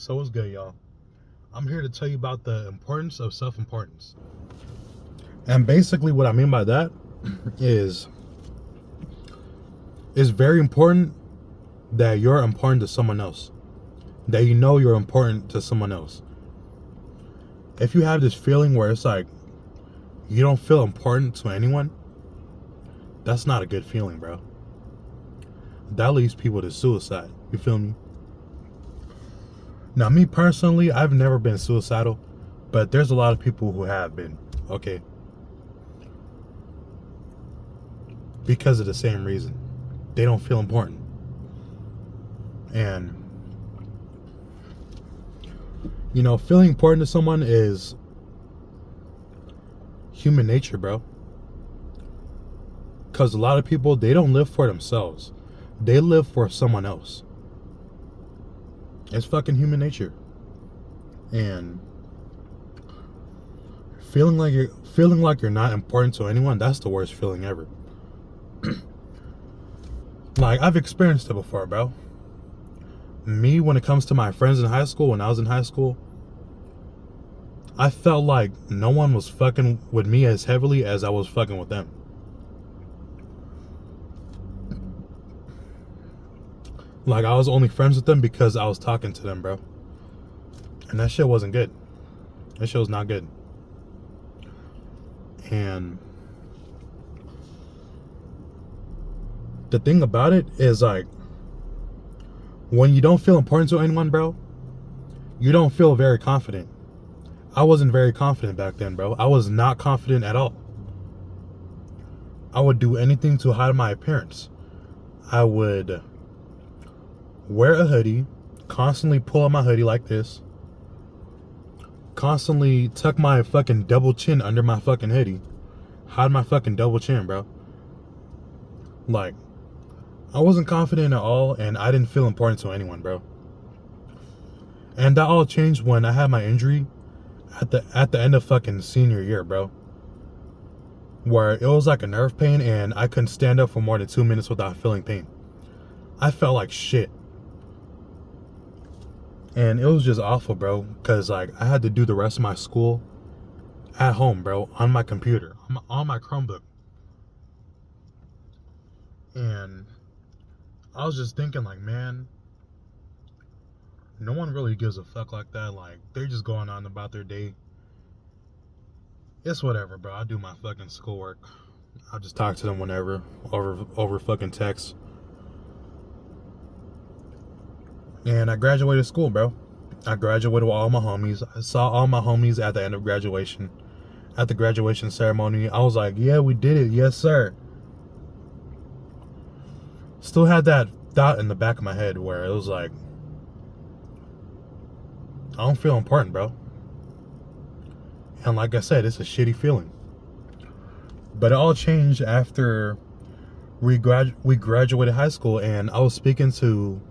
So what's good, y'all? I'm here to tell you about the importance of self-importance. And basically what I mean by that is it's very important that you're important to someone else. That you know you're important to someone else. If you have this feeling where it's like you don't feel important to anyone, that's not a good feeling, bro. That leads people to suicide. You feel me? Now, me personally, I've never been suicidal, but there's a lot of people who have been, okay? Because of the same reason. They don't feel important. And, you know, feeling important to someone is human nature, bro. Because a lot of people, they don't live for themselves. They live for someone else. It's fucking human nature. And feeling like you're not important to anyone, that's the worst feeling ever. Like, I've experienced it before, bro. Me, when it comes to my friends in high school, when I was in high school, I felt like no one was fucking with me as heavily as I was fucking with them. Like, I was only friends with them because I was talking to them, bro. And that shit wasn't good. That shit was not good. And the thing about it is, like, when you don't feel important to anyone, bro, you don't feel very confident. I wasn't very confident back then, bro. I was not confident at all. I would do anything to hide my appearance. I would wear a hoodie, constantly pull up my hoodie like this, constantly tuck my fucking double chin under my fucking hoodie, hide my fucking double chin, bro. Like, I wasn't confident at all, and I didn't feel important to anyone, bro. And that all changed when I had my injury at the end of fucking senior year, bro. Where it was like a nerve pain, and I couldn't stand up for more than 2 minutes without feeling pain. I felt like shit. And it was just awful, bro. Because, like, I had to do the rest of my school at home, bro. On my computer. On my Chromebook. And I was just thinking, like, man, no one really gives a fuck like that. Like, they're just going on about their day. It's whatever, bro. I do my fucking schoolwork. I'll just talk to them whenever. Over fucking text. And I graduated school, bro. I graduated with all my homies. I saw all my homies at the end of graduation. At the graduation ceremony, I was like, yeah, we did it. Yes, sir. Still had that thought in the back of my head where it was like, I don't feel important, bro. And like I said, it's a shitty feeling. But it all changed after we graduated high school, and I was speaking to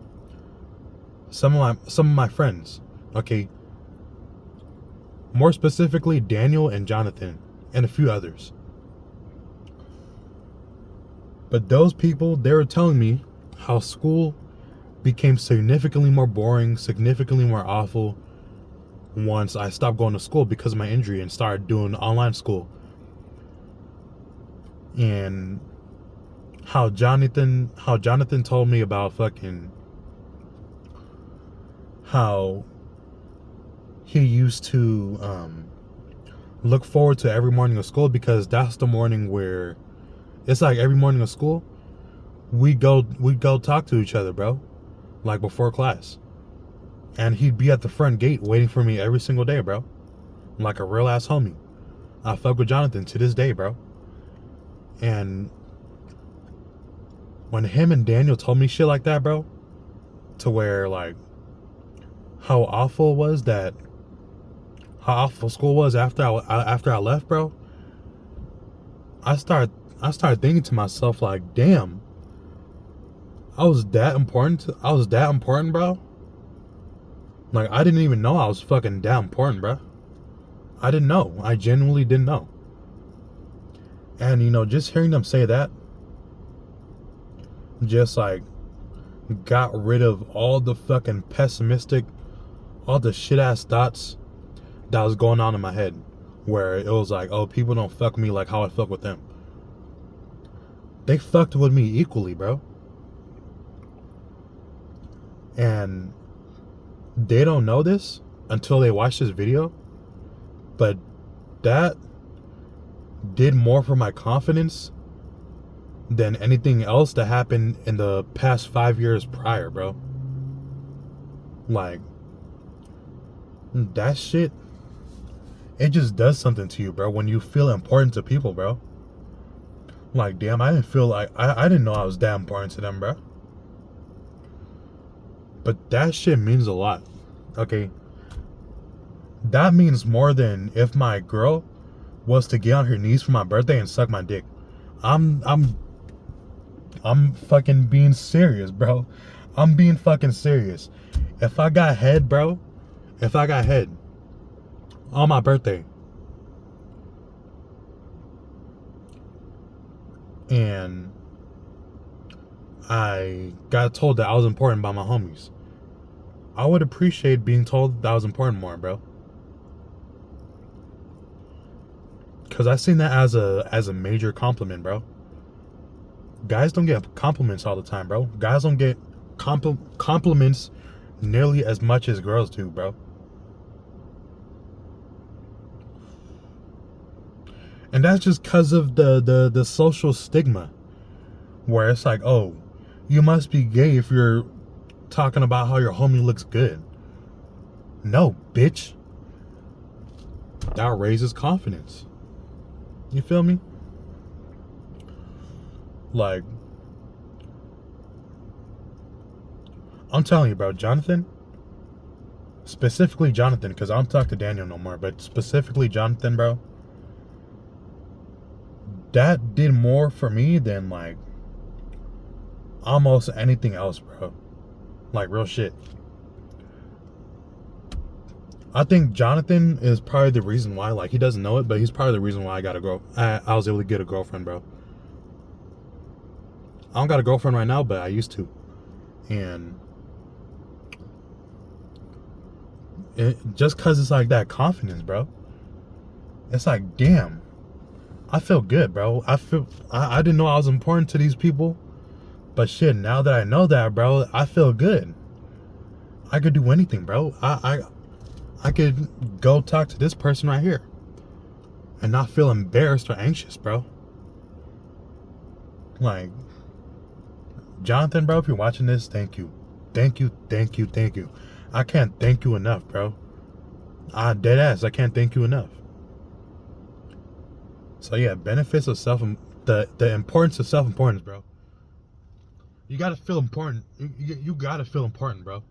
some of my friends, okay? More specifically, Daniel and Jonathan, and a few others. But those people, they were telling me how school became significantly more boring, significantly more awful once I stopped going to school because of my injury and started doing online school. And how Jonathan told me about fucking how he used to look forward to every morning of school, because that's the morning where it's like every morning of school we'd go talk to each other, bro, like before class. And he'd be at the front gate waiting for me every single day, bro, like a real ass homie. I fuck with Jonathan to this day, bro. And when him and Daniel told me shit like that, bro, to where, like, how awful school was after I left, bro, I started thinking to myself, like, damn, I was that important, bro. Like, I didn't even know I was fucking that important, bro. I didn't know. I genuinely didn't know. And, you know, just hearing them say that just, like, got rid of all the fucking pessimistic all the shit ass thoughts that was going on in my head, where it was like, oh, people don't fuck me like how I fuck with them. They fucked with me equally, bro. And they don't know this until they watch this video, but that did more for my confidence than anything else that happened in the past 5 years prior, bro. Like, that shit, it just does something to you, bro, when you feel important to people, bro. Like, damn, I didn't feel like, I didn't know I was that important to them, bro. But that shit means a lot, okay? That means more than if my girl was to get on her knees for my birthday and suck my dick. I'm fucking being serious, bro. I'm being fucking serious. If I got head, bro, if I got head on my birthday and I got told that I was important by my homies, I would appreciate being told that I was important more, bro. Cause I seen that as a major compliment, bro. Guys don't get compliments all the time, bro. Guys don't get compliments nearly as much as girls do, bro. And that's just because of the social stigma, where it's like, oh, you must be gay if you're talking about how your homie looks good. No, bitch. That raises confidence. You feel me? Like, I'm telling you, bro, Jonathan, specifically Jonathan, because I don't talk to Daniel no more, but specifically Jonathan, bro, that did more for me than, like, almost anything else, bro. Like, real shit. I think Jonathan is probably the reason why, like, he doesn't know it, but he's probably the reason why I was able to get a girlfriend, bro. I don't got a girlfriend right now, but I used to. And just because it's like that confidence, bro. It's like, damn, I feel good, bro. I didn't know I was important to these people. But shit, now that I know that, bro, I feel good. I could do anything, bro. I could go talk to this person right here and not feel embarrassed or anxious, bro. Like, Jonathan, bro, if you're watching this, thank you. Thank you, thank you, thank you. I can't thank you enough, bro. Dead ass, I can't thank you enough. So yeah, benefits of the importance of self-importance, bro. You gotta feel important. You gotta feel important, bro.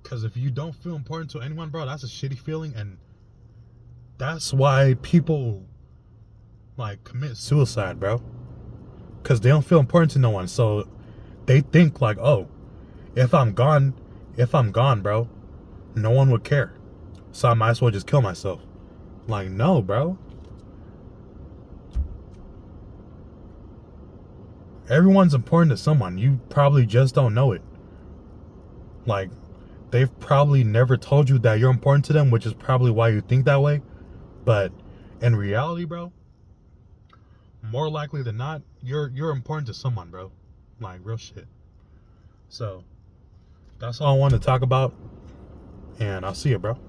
Because if you don't feel important to anyone, bro, that's a shitty feeling. And that's why people, like, commit suicide, bro. Because they don't feel important to no one. So they think, like, oh, if I'm gone, bro, no one would care. So I might as well just kill myself. Like, no, bro. Everyone's important to someone. You probably just don't know it. Like, they've probably never told you that you're important to them, which is probably why you think that way. But in reality, bro, more likely than not, you're important to someone, bro. Like, real shit. So that's all I wanted to talk about. And I'll see you, bro.